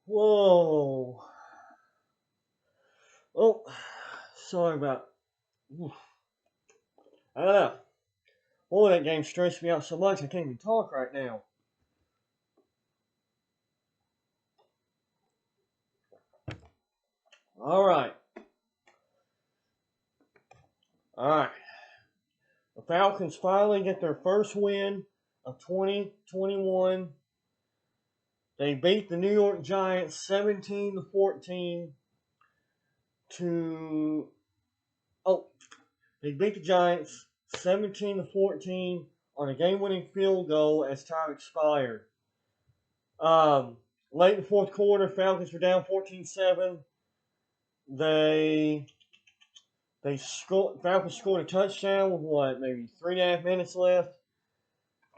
Whoa. Oh, sorry about. I don't know. Boy, that game stressed me out so much I can't even talk right now. All right. All right. The Falcons finally get their first win of 2021. They beat the New York Giants 17-14 to oh, they beat the Giants 17-14 on a game-winning field goal as time expired. Um, Late in the fourth quarter, Falcons were down 14-7. They Falcons scored a touchdown with maybe 3.5 minutes left.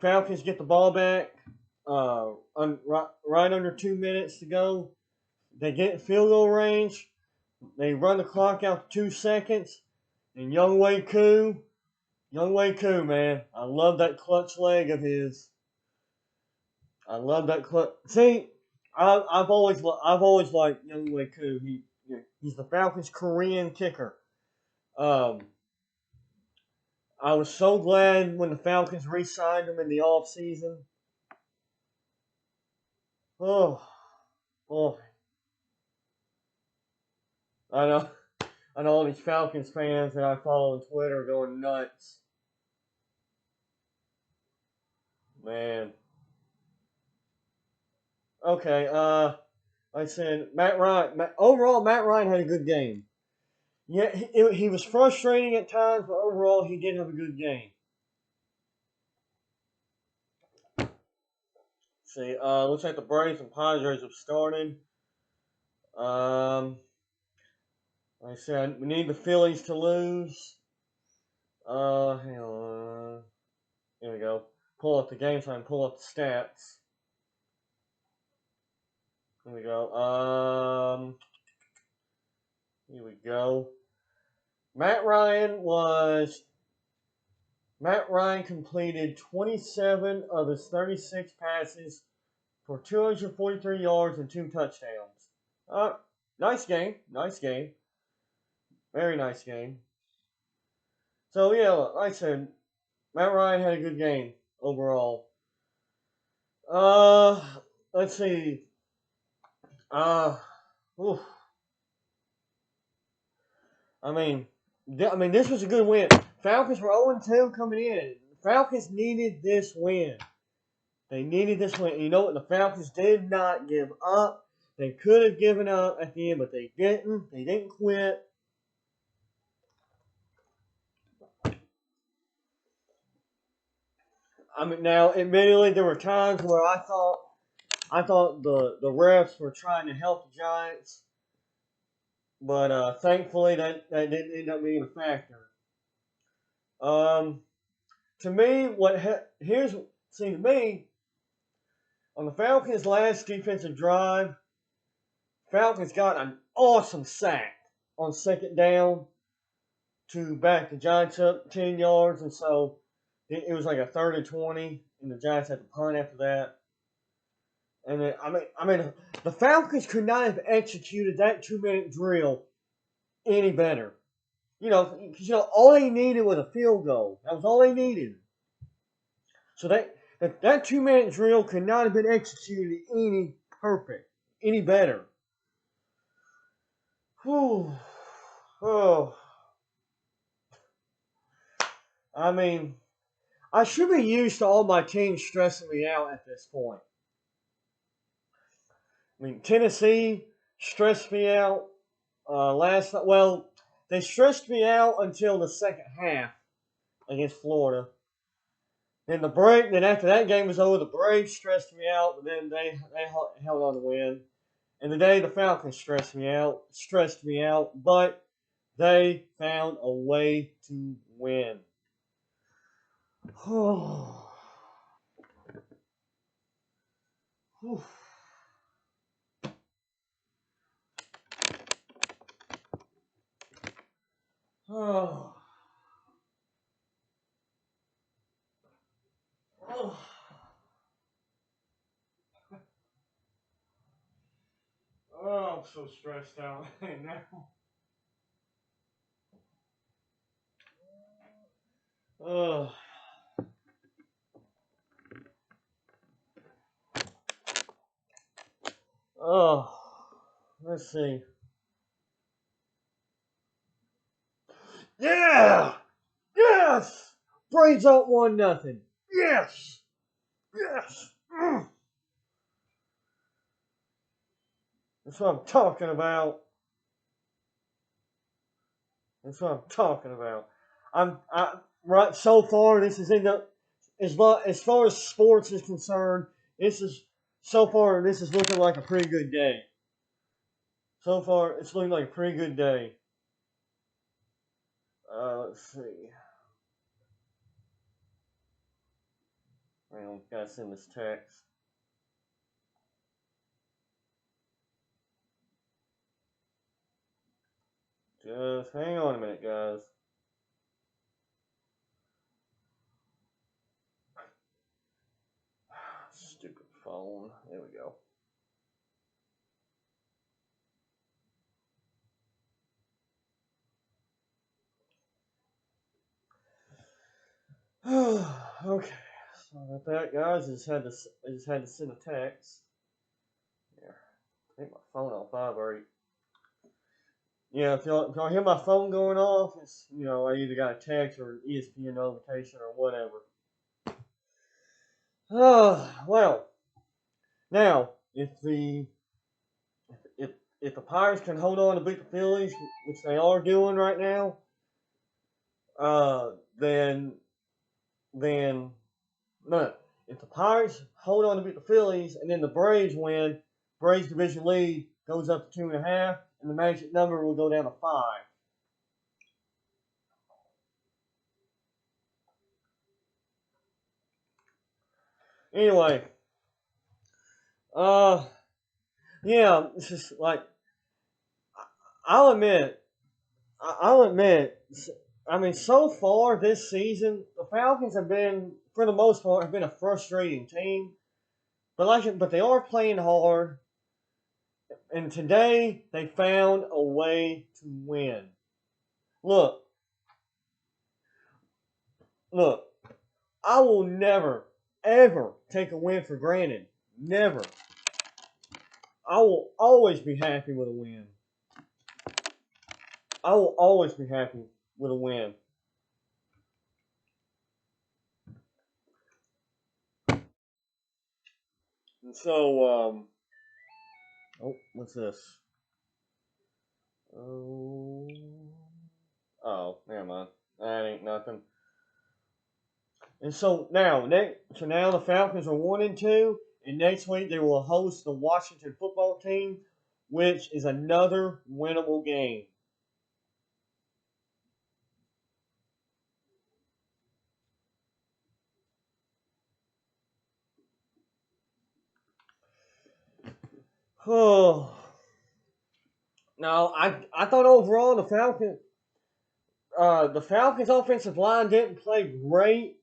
Falcons get the ball back, right under 2 minutes to go. They get in field goal range. They run the clock out to 2 seconds, and Young Wei Koo, man, I love that clutch leg of his. I love that clutch. See, I've always liked Young Wei Koo. He's the Falcons' Korean kicker. Um, I was so glad when the Falcons re-signed him in the offseason. Oh, oh, I know. I know all these Falcons fans that I follow on Twitter are going nuts. Man. Okay, like I said, overall, Matt Ryan had a good game. Yeah, he was frustrating at times, but overall, he did have a good game. See, looks like the Braves and Padres have started. Um, like I said, we need the Phillies to lose. Hang on. Here we go. Pull up the game so I can pull up the stats. Here we go. Here we go. Matt Ryan completed 27 of his 36 passes for 243 yards and 2 touchdowns. Nice game. Nice game. Very nice game. So, yeah, like I said, Matt Ryan had a good game overall. Uh, let's see. Uh, oof. I mean, this was a good win. Falcons were 0-2 coming in. Falcons needed this win. They needed this win. You know what? The Falcons did not give up. They could have given up at the end, but they didn't. They didn't quit. I mean, now, admittedly, there were times where I thought the refs were trying to help the Giants, but thankfully that didn't end up being a factor. Um, to me, to me on the Falcons' last defensive drive, Falcons got an awesome sack on second down to back the Giants up 10 yards, and so it was like a 3rd and 20, and the Giants had to punt after that. And then, the Falcons could not have executed that 2-minute drill any better. Because all they needed was a field goal. That was all they needed. So that 2-minute drill could not have been executed any better. Whew. Oh, I mean, I should be used to all my teams stressing me out at this point. I mean, Tennessee stressed me out last night. Well, they stressed me out until the second half against Florida. Then after that game was over, the Braves stressed me out, but then they held on to win. And today the Falcons stressed me out, but they found a way to win. Oh. Oh. Oh. so stressed out right now. Oh. Oh. Let's see. Yeah! Yes! Braves up 1-0. Yes! Yes! That's what I'm talking about. That's what I'm talking about. Right so far. This is in the as far as sports is concerned. This is so far. This is looking like a pretty good day. So far, it's looking like a pretty good day. Let's see. Hang on, gotta send this text. Just hang on a minute, guys. Stupid phone. There we go. Okay. Sorry about that, guys. I just had to send a text. Here, take my phone off vibrate. Yeah, if y'all hear my phone going off, it's I either got a text or an ESPN notification or whatever. Well, now if the Pirates can hold on to beat the Phillies, which they are doing right now, then no. If the Pirates hold on to beat the Phillies and then the Braves win, Braves division lead goes up to 2.5, and the magic number will go down to 5. Anyway, yeah, it's just like I'll admit, I'll admit. I mean, so far this season, the Falcons have been, for the most part, have been a frustrating team. But they are playing hard, and today they found a way to win. Look, look. I will never, ever take a win for granted. Never. I will always be happy with a win. I will always be happy with a win. And so, oh, what's this? Oh, never mind. That ain't nothing. And so now the Falcons are 1-2, and next week they will host the Washington football team, which is another winnable game. Oh. Now, I thought overall the Falcons offensive line didn't play great,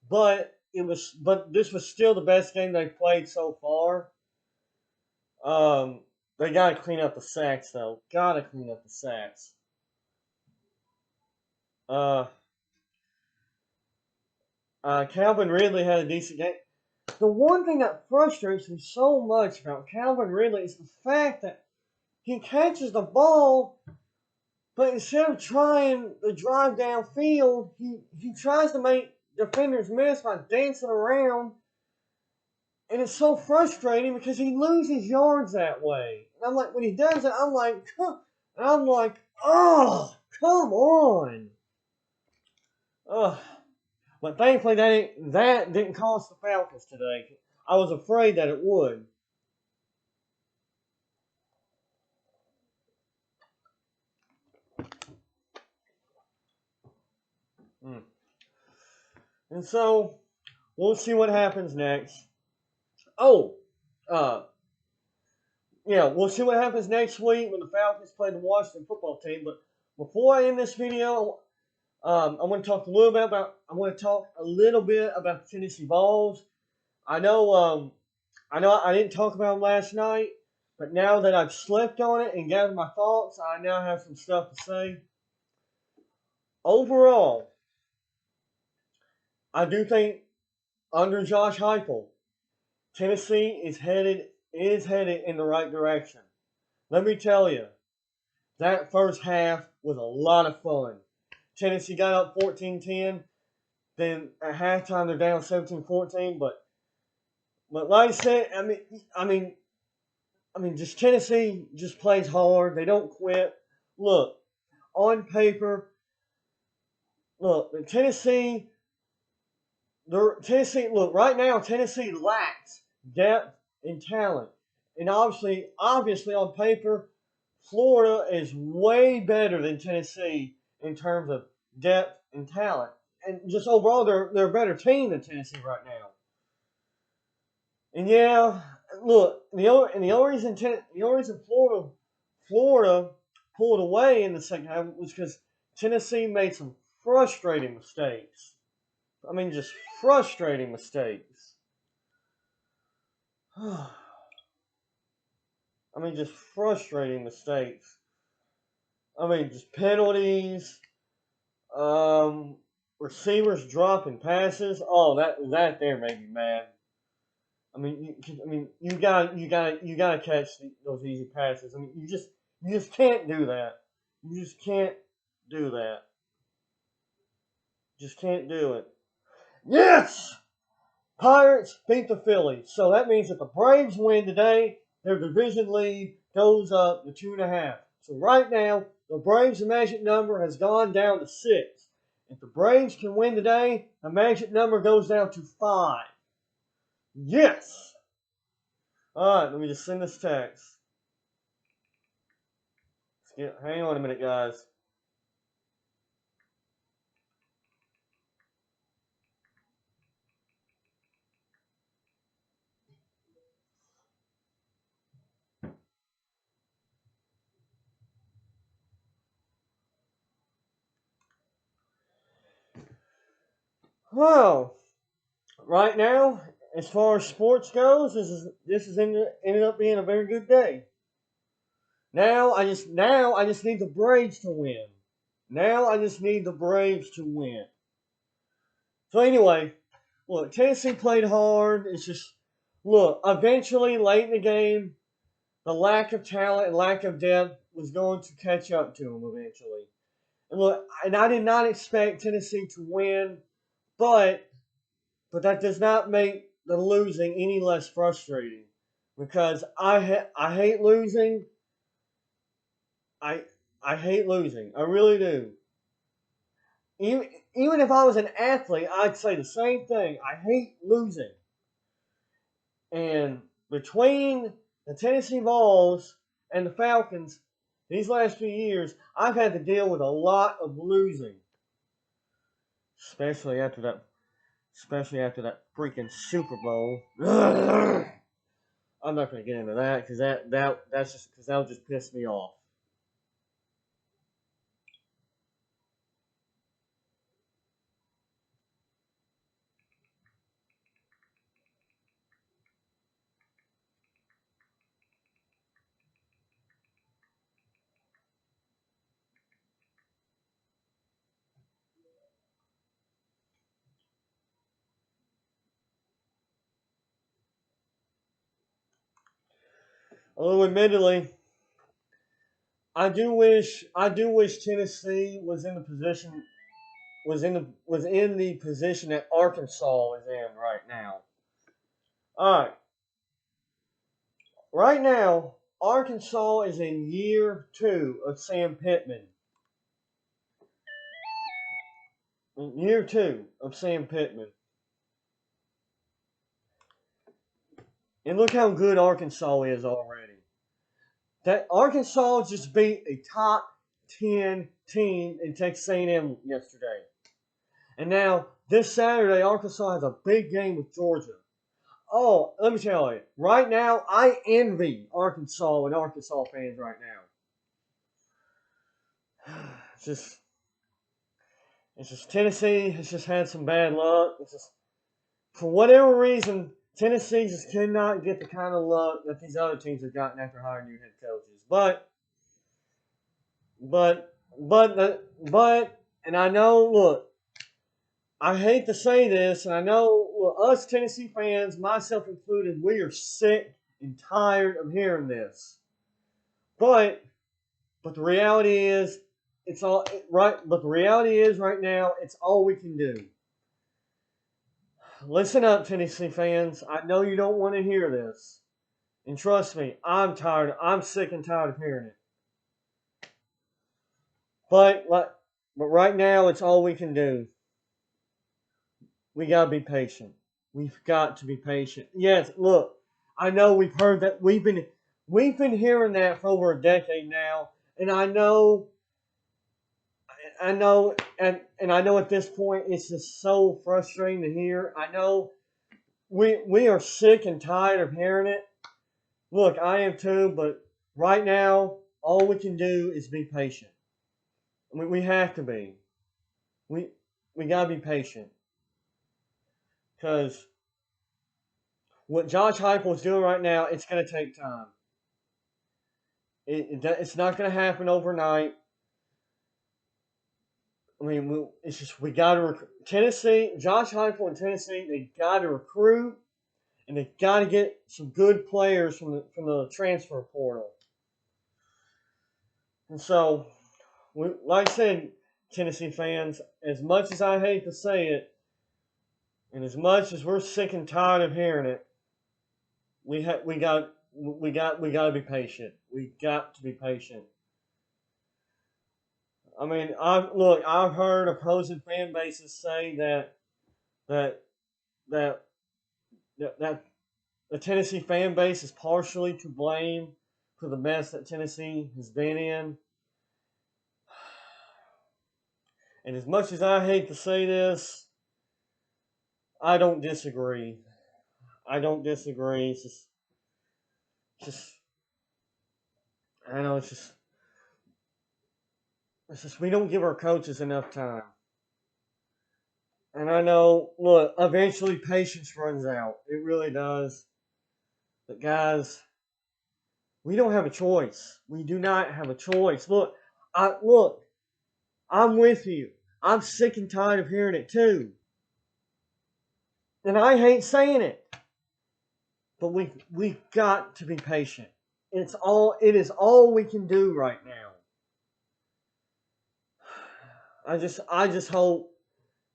but this was still the best game they played so far. They gotta clean up the sacks though. Gotta clean up the sacks. Uh, Calvin Ridley had a decent game. The one thing that frustrates me so much about Calvin Ridley is the fact that he catches the ball, but instead of trying to drive downfield, he tries to make defenders miss by dancing around. And it's so frustrating because he loses yards that way. And I'm like, when he does it, I'm like, oh, come on. But thankfully that didn't cost the Falcons today. I was afraid that it would. And so we'll see what happens next. Oh, yeah, we'll see what happens next week when the Falcons play the Washington football team. But before I end this video, I want to talk a little bit about. I want to talk a little bit about the Tennessee Vols. I know I didn't talk about them last night, But now that I've slept on it and gathered my thoughts, I now have some stuff to say. Overall, I do think under Josh Heupel, Tennessee is headed in the right direction. Let me tell you, that first half was a lot of fun. Tennessee got up 14-10. Then at halftime they're down 17-14. But like I said, just Tennessee just plays hard. They don't quit. Look, on paper, look, Tennessee, look, right now, Tennessee lacks depth and talent. And obviously on paper, Florida is way better than Tennessee in terms of depth and talent. And just overall, they're a better team than Tennessee right now. And yeah, look, the only reason Florida pulled away in the second half was because Tennessee made some frustrating mistakes. Just frustrating mistakes. Just frustrating mistakes. Just penalties. Receivers dropping passes. Oh, that there made me mad. You gotta catch those easy passes. You just can't do that. You just can't do that. Just can't do it. Yes! Pirates beat the Phillies. So that means if the Braves win today, their division lead goes up to 2.5. So right now, the Braves' magic number has gone down to 6. If the Braves can win today, the magic number goes down to 5. Yes! Alright, let me just send this text. Hang on a minute, guys. Well, right now, as far as sports goes, this is ended up being a very good day. Now I just need the Braves to win. Now I just need the Braves to win. So anyway, look, Tennessee played hard. It's just look, eventually late in the game, the lack of talent and lack of depth was going to catch up to them eventually. And look, and I did not expect Tennessee to win, but that does not make the losing any less frustrating because I hate losing. I hate losing. I really do. Even if I was an athlete, I'd say the same thing. I hate losing. And between the Tennessee Vols and the Falcons, these last few years, I've had to deal with a lot of losing. Especially after that freaking Super Bowl. I'm not going to get into that because that'll just piss me off. Although admittedly, I do wish Tennessee was in the position that Arkansas is in right now. All right. Right now, Arkansas is in year 2 of Sam Pittman. Year 2 of Sam Pittman. And look how good Arkansas is already. That Arkansas just beat a top 10 team in Texas A&M yesterday. And now, this Saturday, Arkansas has a big game with Georgia. Oh, let me tell you. Right now, I envy Arkansas and Arkansas fans right now. It's just Tennessee has just had some bad luck. It's just, for whatever reason, Tennessee just cannot get the kind of luck that these other teams have gotten after hiring new head coaches. But, and I know, look, I hate to say this, and I know, well, us Tennessee fans, myself included, we are sick and tired of hearing this. But the reality is, it's all right. But the reality is, right now, it's all we can do. Listen up, Tennessee fans. I know you don't want to hear this, and trust me, I'm tired. I'm sick and tired of hearing it. But right now, it's all we can do. We gotta be patient. We've got to be patient. Yes, look, I know we've heard that. We've been hearing that for over a decade now, and I know, and I know at this point it's just so frustrating to hear. I know we are sick and tired of hearing it. Look, I am too, but right now, all we can do is be patient. We have to be. We we gotta be patient because what Josh Heupel is doing right now, it's gonna take time. It's not gonna happen overnight. I mean, it's just we got to Tennessee. Josh Heupel in Tennessee, they got to recruit and they got to get some good players from the transfer portal. And so, like I said, Tennessee fans, as much as I hate to say it, and as much as we're sick and tired of hearing it, we got to be patient. We got to be patient. I mean, I've heard opposing fan bases say that that that the Tennessee fan base is partially to blame for the mess that Tennessee has been in. And as much as I hate to say this, I don't disagree. I don't disagree. Just I know it's just we don't give our coaches enough time. And I know, look, eventually patience runs out. It really does. But guys, we don't have a choice. We do not have a choice. Look, I'm with you. I'm sick and tired of hearing it too. And I hate saying it. But we've got to be patient. It is all we can do right now. I just hope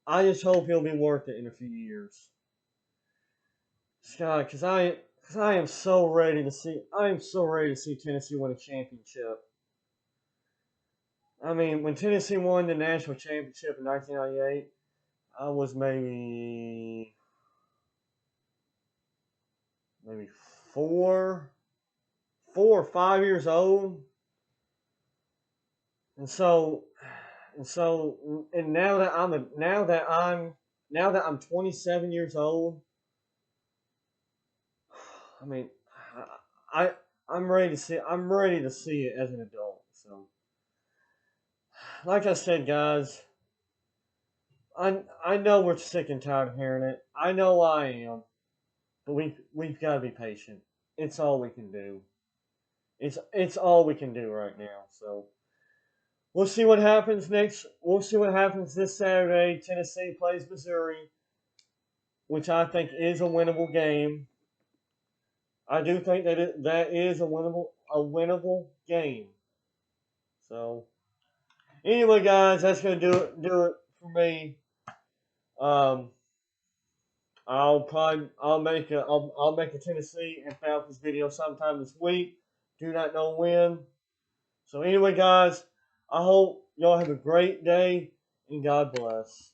he'll be worth it in a few years. Scott, because I am so ready to see Tennessee win a championship. I mean, when Tennessee won the national championship in 1998, I was maybe four, 4 or 5 years old, and so and now that I'm 27 years old, I mean, I I'm ready to see it as an adult. So, like I said, guys, I know we're sick and tired of hearing it. I know I am, but we've got to be patient. It's all we can do. It's all we can do right now. So we'll see what happens next. We'll see what happens this Saturday. Tennessee plays Missouri, which I think is a winnable game. I do think that is a winnable game. So anyway, guys, that's gonna do it for me. Um, I'll make a Tennessee and Falcons video sometime this week. Do not know when. So anyway, guys, I hope y'all have a great day and God bless.